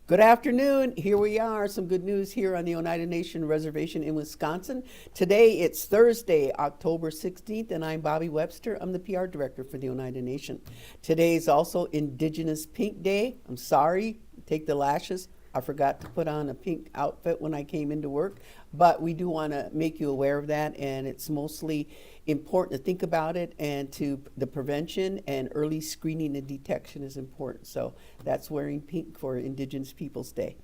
Good afternoon. Here we are. Some good news here on the Oneida Nation Reservation in Wisconsin. Today it's Thursday, October 16th, and I'm Bobbi Webster. I'm the PR director for the Oneida Nation. Today is also Indigenous Pink Day. I'm sorry, take the lashes. I forgot to put on a pink outfit when I came into work, but we do want to make you aware of that, and it's mostly important to think about it, and to the prevention and early screening and detection is important. So that's wearing pink for Indigenous Peoples Day.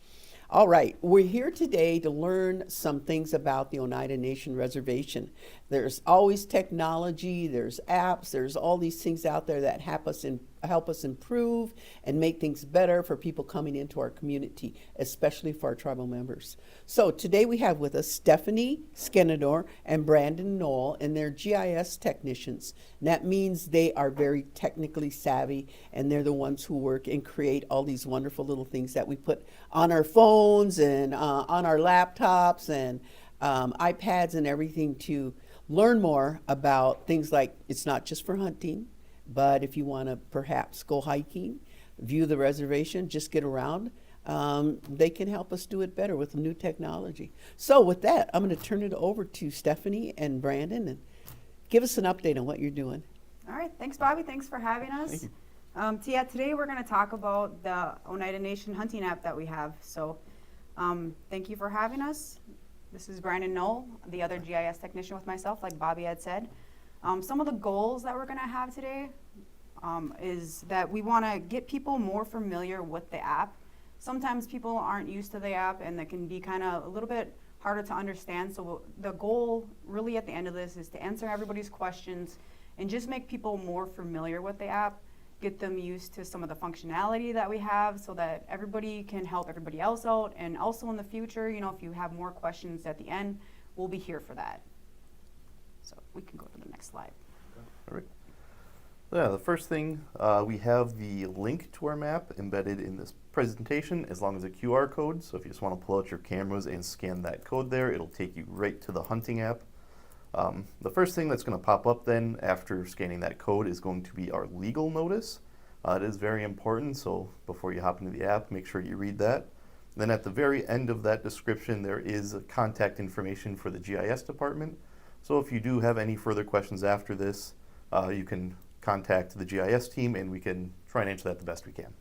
All right, we're here today to learn some things about the Oneida Nation Reservation. There's always technology, there's apps, there's all these things out there that help us improve and make things better for people coming into our community, especially for our tribal members. So today we have with us Stephanie Skenandore and Brandon Noll, and they're GIS technicians. And that means they are very technically savvy, and they're the ones who work and create all these wonderful little things that we put on our phones and on our laptops and iPads and everything to learn more about things like it's not just for hunting, but if you want to perhaps go hiking, view the reservation, just get around, they can help us do it better with new technology. So with that, I'm going to turn it over to Stephanie and Brandon and give us an update on what you're doing. All right, thanks Bobbi, thanks for having us. Today we're going to talk about the Oneida Nation hunting app that we have. So thank you for having us. This is Brandon Noll, the other GIS technician with myself, like Bobbi had said. Some of the goals that we're going to have today is that we want to get people more familiar with the app. Sometimes people aren't used to the app, and that can be kind of a little bit harder to understand. So the goal really at the end of this is to answer everybody's questions and just make people more familiar with the app, get them used to some of the functionality that we have so that everybody can help everybody else out. And also in the future, you know, if you have more questions at the end, we'll be here for that. So we can go to the next slide. All right. Yeah, the first thing, we have the link to our map embedded in this presentation as long as a QR code. So if you just want to pull out your cameras and scan that code there, it'll take you right to the hunting app. The first thing that's going to pop up then after scanning that code is going to be our legal notice. It is very important, so before you hop into the app, make sure you read that. Then at the very end of that description, there is contact information for the GIS department. So if you do have any further questions after this, you can contact the GIS team and we can try and answer that the best we can.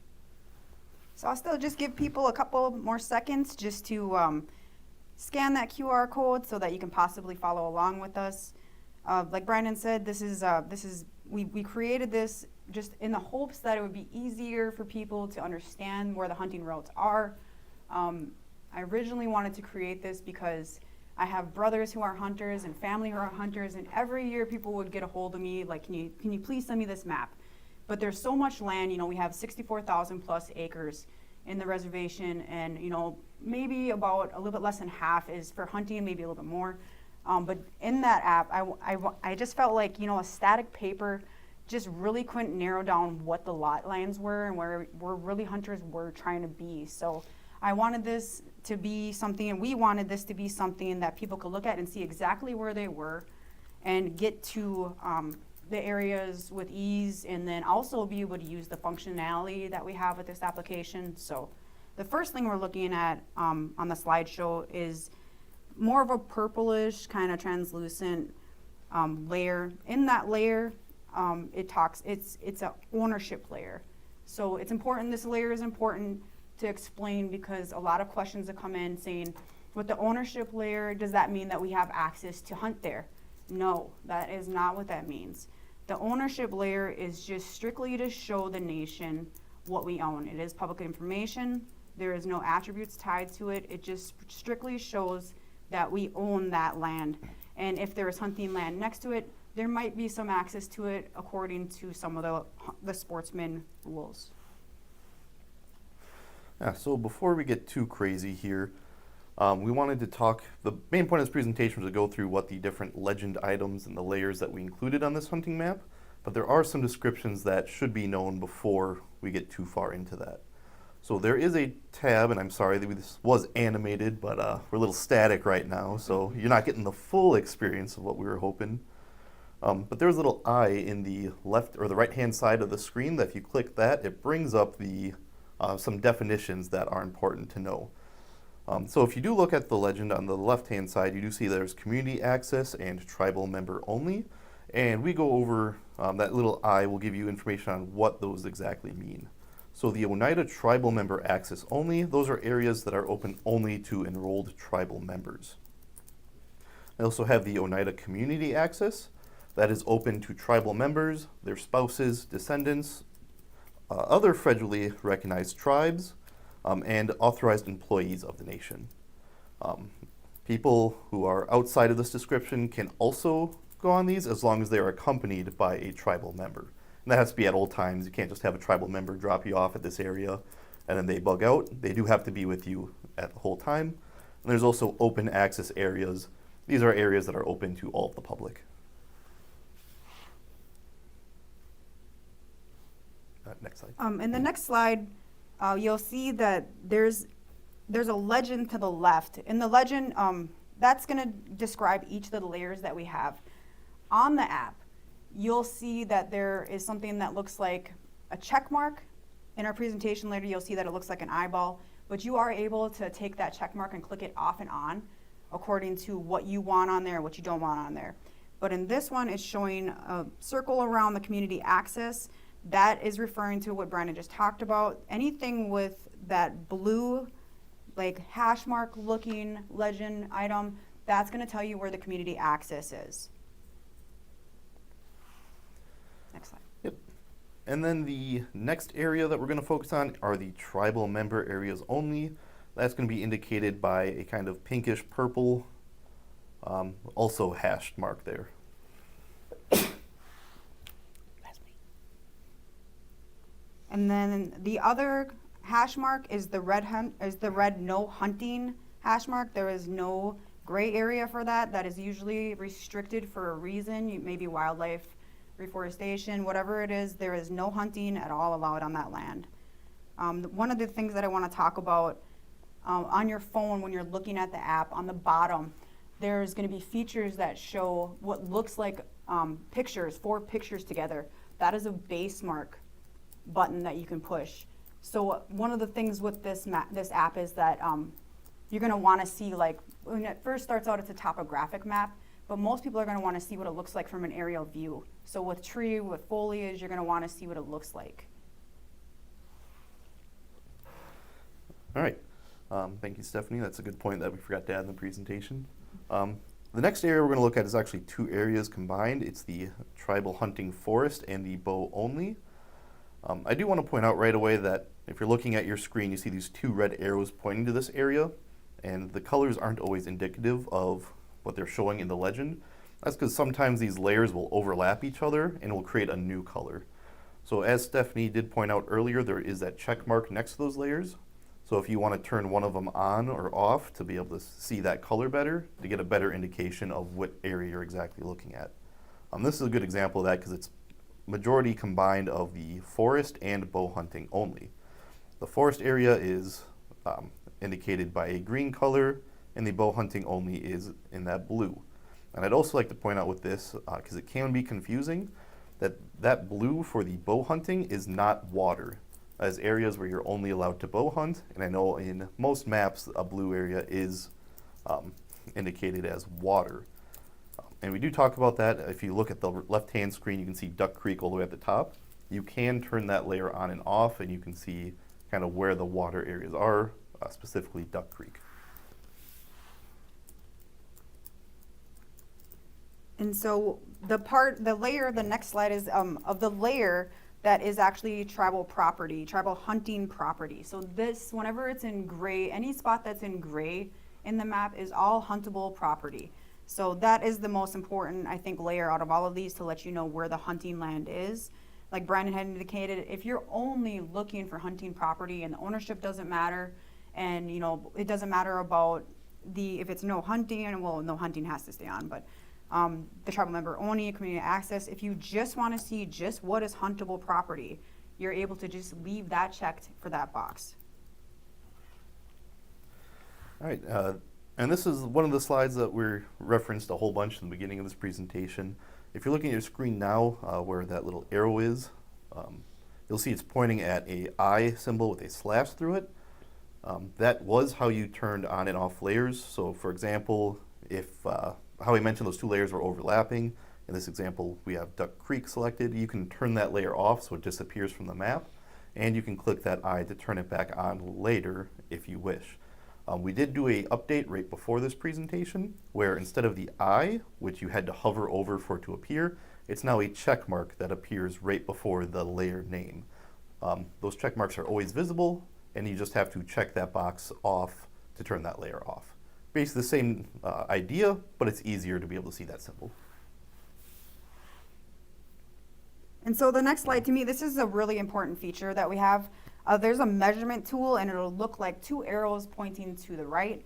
So I'll still just give people a couple more seconds just to scan that QR code so that you can possibly follow along with us. Like Brandon said, we created this just in the hopes that it would be easier for people to understand where the hunting routes are. I originally wanted to create this because I have brothers who are hunters and family who are hunters, and every year people would get a hold of me like, can you please send me this map? But there's so much land, you know, we have 64,000 plus acres in the reservation, and you know, maybe about a little bit less than half is for hunting, maybe a little bit more. But in that app, I just felt like, you know, a static paper just really couldn't narrow down what the lot lines were and where really hunters were trying to be. So I wanted this to be something, and we wanted this to be something that people could look at and see exactly where they were and get to the areas with ease, and then also be able to use the functionality that we have with this application. So the first thing we're looking at on the slideshow is more of a purplish kind of translucent layer. In that layer, it's a ownership layer. So it's important, this layer is important to explain, because a lot of questions have come in saying, with the ownership layer, does that mean that we have access to hunt there? No, that is not what that means. The ownership layer is just strictly to show the nation what we own. It is public information. There is no attributes tied to it. It just strictly shows that we own that land. And if there is hunting land next to it, there might be some access to it according to some of the sportsman rules. Yeah, so before we get too crazy here, we wanted to talk, the main point of this presentation was to go through what the different legend items and the layers that we included on this hunting map, but there are some descriptions that should be known before we get too far into that. So there is a tab, and I'm sorry that this was animated, but we're a little static right now, so you're not getting the full experience of what we were hoping. But there's a little eye in the left or the right hand side of the screen that if you click that, it brings up the some definitions that are important to know. So if you do look at the legend on the left-hand side, you do see there's community access and tribal member only. And we go over, that little I will give you information on what those exactly mean. So the Oneida tribal member access only, those are areas that are open only to enrolled tribal members. I also have the Oneida community access, that is open to tribal members, their spouses, descendants, other federally recognized tribes, and authorized employees of the nation. People who are outside of this description can also go on these as long as they are accompanied by a tribal member. And that has to be at all times. You can't just have a tribal member drop you off at this area and then they bug out. They do have to be with you at the whole time. And there's also open access areas. These are areas that are open to all of the public. Next slide. In the next slide, you'll see that there's a legend to the left. In the legend, that's going to describe each of the layers that we have. On the app, you'll see that there is something that looks like a check mark. In our presentation later, you'll see that it looks like an eyeball, but you are able to take that check mark and click it off and on according to what you want on there, what you don't want on there. But in this one, it's showing a circle around the community access. That is referring to what Brandon just talked about. Anything with that blue, like hash mark looking legend item, that's going to tell you where the community access is. Next slide. Yep. And then the next area that we're going to focus on are the tribal member areas only. That's going to be indicated by a kind of pinkish purple, also hashed mark there. And then the other hash mark is the red no hunting hash mark. There is no gray area for that. That is usually restricted for a reason, maybe wildlife, reforestation, whatever it is. There is no hunting at all allowed on that land. One of the things that I want to talk about on your phone when you're looking at the app, on the bottom, there's going to be features that show what looks like pictures, 4 pictures together. That is a base mark button that you can push. So one of the things with this app is that you're going to want to see, like, when it first starts out, it's a topographic map, but most people are going to want to see what it looks like from an aerial view. So with tree, with foliage, you're going to want to see what it looks like. All right. Thank you, Stephanie. That's a good point that we forgot to add in the presentation. The next area we're going to look at is actually 2 areas combined. It's the tribal hunting forest and the bow only. I do want to point out right away that if you're looking at your screen, you see these 2 red arrows pointing to this area, and the colors aren't always indicative of what they're showing in the legend. That's because sometimes these layers will overlap each other and will create a new color. So as Stephanie did point out earlier, there is that check mark next to those layers. So if you want to turn one of them on or off to be able to see that color better, to get a better indication of what area you're exactly looking at. This is a good example of that because it's majority combined of the forest and bow hunting only. The forest area is indicated by a green color, and the bow hunting only is in that blue. And I'd also like to point out with this, because it can be confusing, that blue for the bow hunting is not water, as areas where you're only allowed to bow hunt, and I know in most maps a blue area is indicated as water. And we do talk about that. If you look at the left-hand screen, you can see Duck Creek all the way at the top. You can turn that layer on and off, and you can see kind of where the water areas are, specifically Duck Creek. And so the layer, the next slide is of the layer that is actually tribal property, tribal hunting property. So this, whenever it's in gray, any spot that's in gray in the map is all huntable property. So that is the most important, I think, layer out of all of these to let you know where the hunting land is. Like Brandon had indicated, if you're only looking for hunting property and the ownership doesn't matter, and it doesn't matter about if it's no hunting, well, no hunting has to stay on, but the tribal member only, community access, if you just want to see just what is huntable property, you're able to just leave that checked for that box. All right, and this is one of the slides that we referenced a whole bunch in the beginning of this presentation. If you're looking at your screen now, where that little arrow is, you'll see it's pointing at a I symbol with a slash through it. That was how you turned on and off layers. So for example, if how we mentioned those two layers were overlapping, in this example we have Duck Creek selected, you can turn that layer off so it disappears from the map, and you can click that I to turn it back on later if you wish. We did do a update right before this presentation where instead of the I, which you had to hover over for it to appear, it's now a check mark that appears right before the layer name. Those check marks are always visible, and you just have to check that box off to turn that layer off. Basically the same idea, but it's easier to be able to see that symbol. And so the next slide, to me, this is a really important feature that we have. There's a measurement tool, and it'll look like two arrows pointing to the right.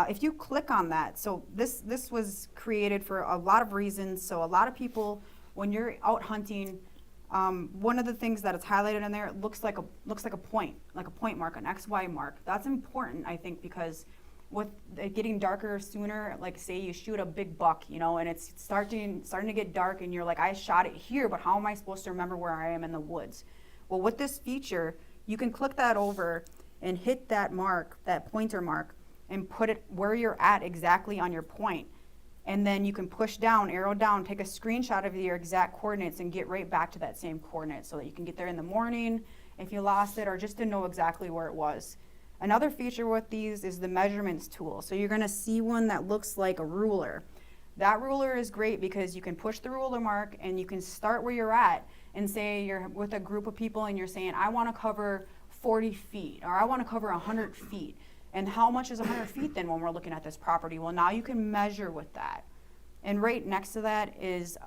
If you click on that, so this was created for a lot of reasons. So a lot of people, when you're out hunting, one of the things that is highlighted in there, it looks like a point mark, an XY mark. That's important, I think, because with it getting darker sooner, like say you shoot a big buck, you know, and it's starting to get dark, and you're like, I shot it here, but how am I supposed to remember where I am in the woods? Well, with this feature, you can click that over and hit that mark, that pointer mark, and put it where you're at exactly on your point. And then you can push down, arrow down, take a screenshot of your exact coordinates and get right back to that same coordinate so that you can get there in the morning if you lost it, or just to know exactly where it was. Another feature with these is the measurements tool. So you're gonna see one that looks like a ruler. That ruler is great because you can push the ruler mark and you can start where you're at and say you're with a group of people and you're saying, I wanna cover 40 feet, or I wanna cover 100 feet. And how much is 100 feet then when we're looking at this property? Well, now you can measure with that. And right next to that is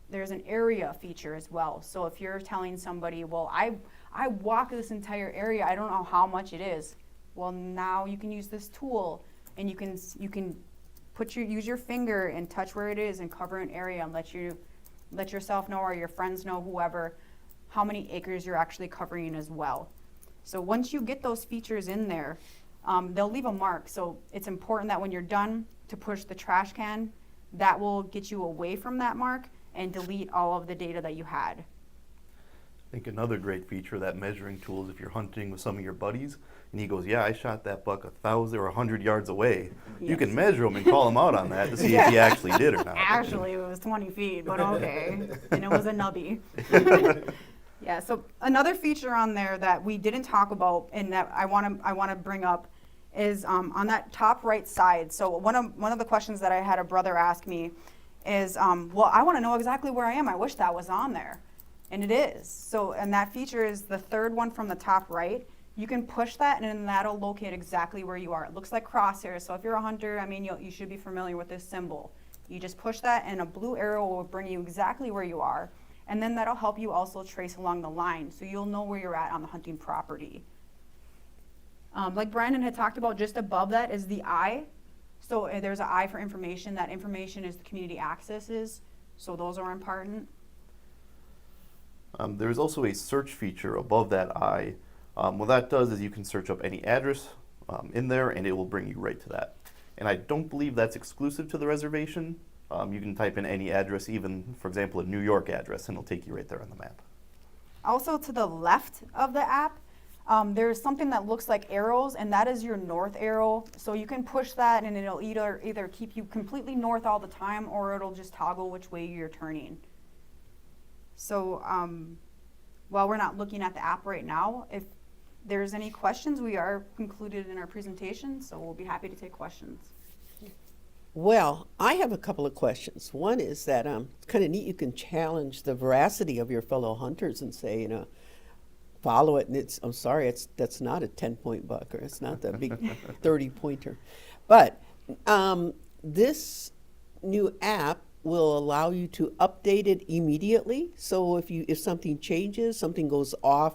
there's an area feature as well. So if you're telling somebody, well, I walk this entire area, I don't know how much it is. Well, now you can use this tool, and you can use your finger and touch where it is and cover an area and let yourself know, or your friends know, whoever, how many acres you're actually covering as well. So once you get those features in there, they'll leave a mark. So it's important that when you're done to push the trash can, that will get you away from that mark and delete all of the data that you had. I think another great feature of that measuring tool is if you're hunting with some of your buddies and he goes, yeah, I shot that buck 1,000 or 100 yards away. Yes. You can measure him and call him out on that to see if he actually did or not. Actually, it was 20 feet, but okay. And it was a nubby. Yeah, so another feature on there that we didn't talk about and that I want to bring up is on that top right side. So one of the questions that I had a brother ask me is, well, I want to know exactly where I am. I wish that was on there. And it is. So, and that feature is the third one from the top right. You can push that and then that'll locate exactly where you are. It looks like crosshairs. So if you're a hunter, I mean, you should be familiar with this symbol. You just push that and a blue arrow will bring you exactly where you are. And then that'll help you also trace along the line. So you'll know where you're at on the hunting property. Like Brandon had talked about, just above that is the I. So there's an I for information. That information is the community accesses. So those are important. There's also a search feature above that I. What that does is you can search up any address in there and it will bring you right to that. And I don't believe that's exclusive to the reservation. You can type in any address, even, for example, a New York address, and it'll take you right there on the map. Also to the left of the app, there's something that looks like arrows, and that is your north arrow. So you can push that and it'll either keep you completely north all the time, or it'll just toggle which way you're turning. So while we're not looking at the app right now, if there's any questions, we are concluded in our presentation, so we'll be happy to take questions. Well, I have a couple of questions. One is that it's kind of neat. You can challenge the veracity of your fellow hunters and say, you know, follow it. And that's not a 10-point buck, or it's not the big 30-pointer. But this new app will allow you to update it immediately. So if something changes, something goes off,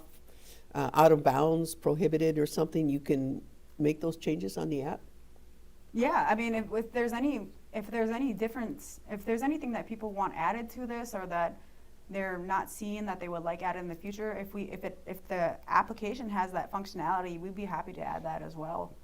out of bounds, prohibited or something, you can make those changes on the app? Yeah, I mean, if there's any difference, if there's anything that people want added to this, or that they're not seeing that they would like added in the future, if the application has that functionality, we'd be happy to add that as well.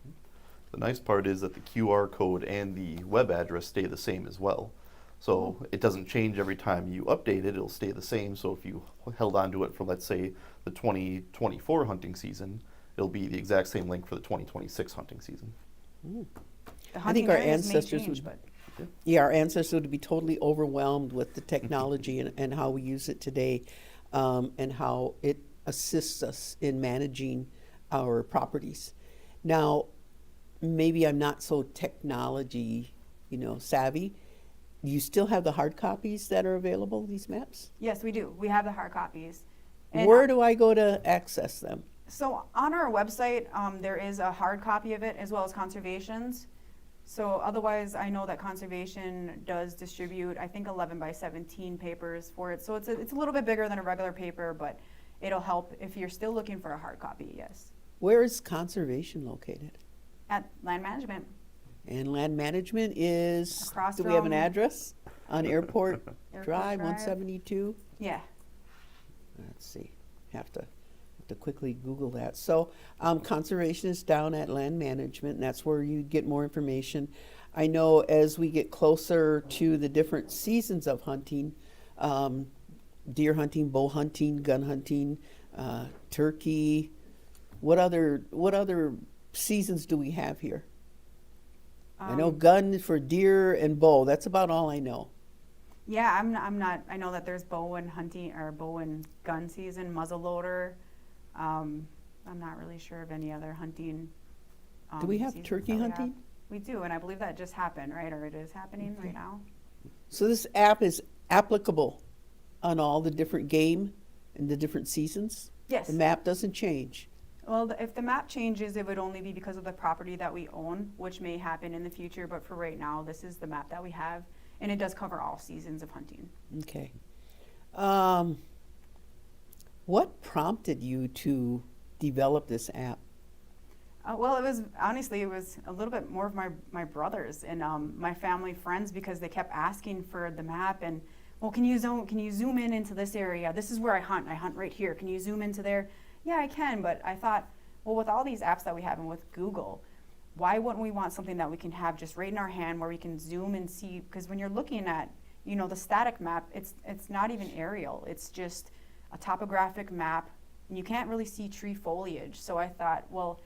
The nice part is that the QR code and the web address stay the same as well. So it doesn't change every time you update it, it'll stay the same. So if you held onto it for, let's say, the 2024 hunting season, it'll be the exact same link for the 2026 hunting season. The I hunting think our areas may ancestors change, would, but yeah, our ancestors would be totally overwhelmed with the technology and how we use it today, and how it assists us in managing our properties. Now, maybe I'm not so technology, savvy. You still have the hard copies that are available, these maps? yes, we do. We have the hard copies. And Where do I go to access them? so on our website, there is a hard copy of it as well as conservation's. So otherwise, I know that conservation does distribute, I think, 11 by 17 papers for it. So it's a little bit bigger than a regular paper, but it'll help if you're still looking for a hard copy, yes. Where is conservation located? At land management, And land management is, Across do we have an from- address? On Airport Airport Drive, Drive. 172? yeah. Let's see, have to quickly Google that. So, conservation is down at land management, and that's where you get more information. I know as we get closer to the different seasons of hunting, deer hunting, bow hunting, gun hunting, turkey, what other seasons do we have here? I know gun for deer and bow, that's about all I know. Yeah, I'm not, I know that there's bow and hunting, or bow and gun season, muzzleloader. I'm not really sure of any other hunting. Do we have seasons turkey that we have. hunting? We do, and I believe that just happened, right? Or it is happening Okay. right now? So this app is applicable on all the different game and the different seasons? Yes. The map doesn't change? Well, if the map changes, it would only be because of the property that we own, which may happen in the future, but for right now, this is the map that we have, and it does cover all seasons of hunting. Okay. What prompted you to develop this app? Well, it was, honestly, it was a little bit more of my brothers and my family friends, because they kept asking for the map and, well, can you zoom in into this area? This is where I hunt right here. Can you zoom into there? Yeah, I can, but I thought, well, with all these apps that we have and with Google, why wouldn't we want something that we can have just right in our hand where we can zoom and see? Because when you're looking at, the static map, it's not even aerial. It's just a topographic map, and you can't really see tree foliage. So I thought, well,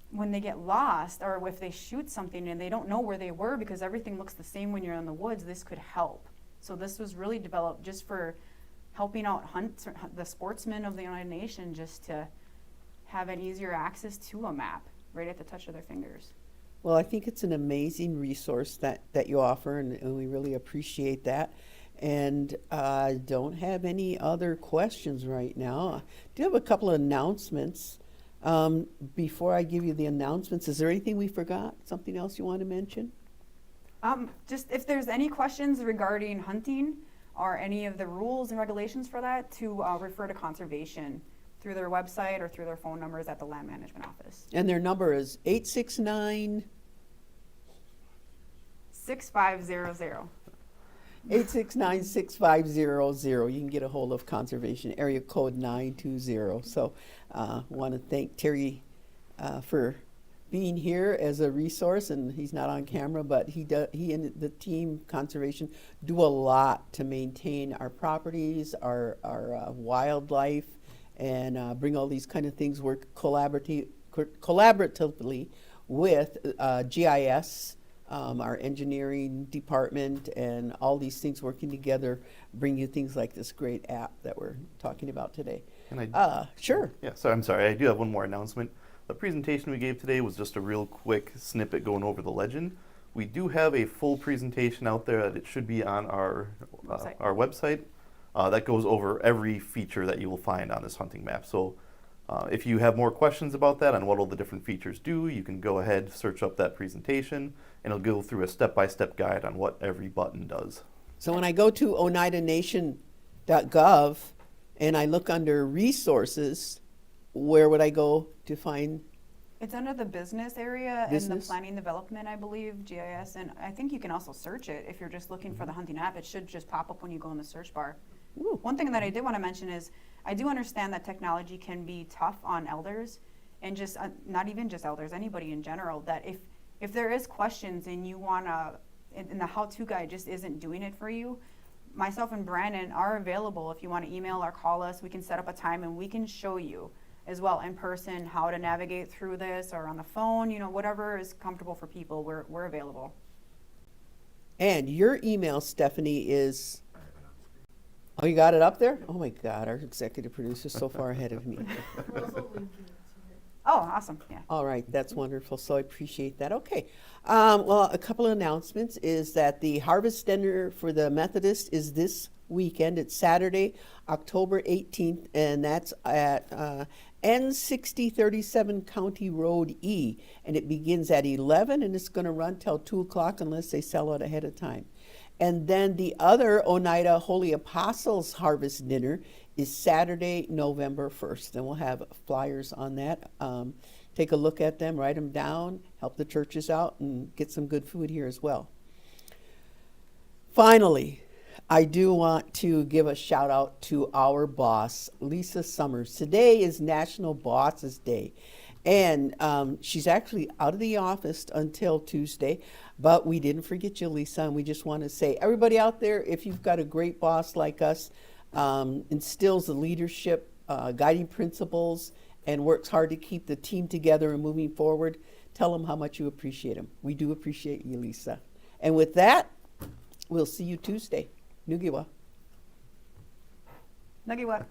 when they get lost, or if they shoot something and they don't know where they were because everything looks the same when you're in the woods, this could help. So this was really developed just for helping out the sportsmen of the United Nations, just to have an easier access to a map right at the touch of their fingers. Well, I think it's an amazing resource that you offer, and we really appreciate that. And I don't have any other questions right now. I do have a couple of announcements. Before I give you the announcements, is there anything we forgot? Something else you want to mention? Just if there's any questions regarding hunting or any of the rules and regulations for that, to refer to conservation through their website or through their phone numbers at the land management office. And their number is 869 6500. 869-6500. You can get a hold of conservation, area code 920. So want to thank Terry for being here as a resource, and he's not on camera, but he and the team conservation do a lot to maintain our properties, our wildlife, and bring all these kind of things, work collaboratively with GIS, our engineering department, and all these things working together bring you things like this great app that we're talking about today. Sure. Yeah, so I'm sorry, I do have one more announcement. The presentation we gave today was just a real quick snippet going over the legend. We do have a full presentation out there that it should be on our website that goes over every feature that you will find on this hunting map. So if you have more questions about that, on what all the different features do, you can go ahead, search up that presentation, and it'll go through a step-by-step guide on what every button does. So when I go to oneidanation.gov and I look under resources, where would I go to find? It's under the business area and Business? the planning development, I believe, GIS, and I think you can also search it if you're just looking for the hunting app. It should just pop up when you go in the search bar. Ooh. One thing that I did want to mention is I do understand that technology can be tough on elders, and just not even just elders, anybody in general, that if there is questions and you want to and the how-to guide just isn't doing it for you, myself and Brandon are available. If you want to email or call us, we can set up a time and we can show you as well in person how to navigate through this, or on the phone, whatever is comfortable for people, we're available. And your email, Stephanie, is, oh, you got it up there? Oh my God, our executive producer's so far ahead of me. Oh, awesome, yeah. All right, that's wonderful. So I appreciate that. Okay. Well, a couple of announcements is that the harvest dinner for the Methodist is this weekend. It's Saturday, October 18th, and that's at N6037 County Road E. And it begins at 11 and it's going to run till 2 o'clock unless they sell out ahead of time. And then the other Oneida Holy Apostles Harvest Dinner is Saturday, November 1st. And we'll have flyers on that. Take a look at them, write them down, help the churches out, and get some good food here as well. Finally, I do want to give a shout out to our boss, Lisa Summers. Today is National Bosses Day. And she's actually out of the office until Tuesday, but we didn't forget you, Lisa, and we just want to say, everybody out there, if you've got a great boss like us, instills the leadership, guiding principles, and works hard to keep the team together and moving forward, tell them how much you appreciate them. We do appreciate you, Lisa. And with that, we'll see you Tuesday. Nugiwa. Nagiwa.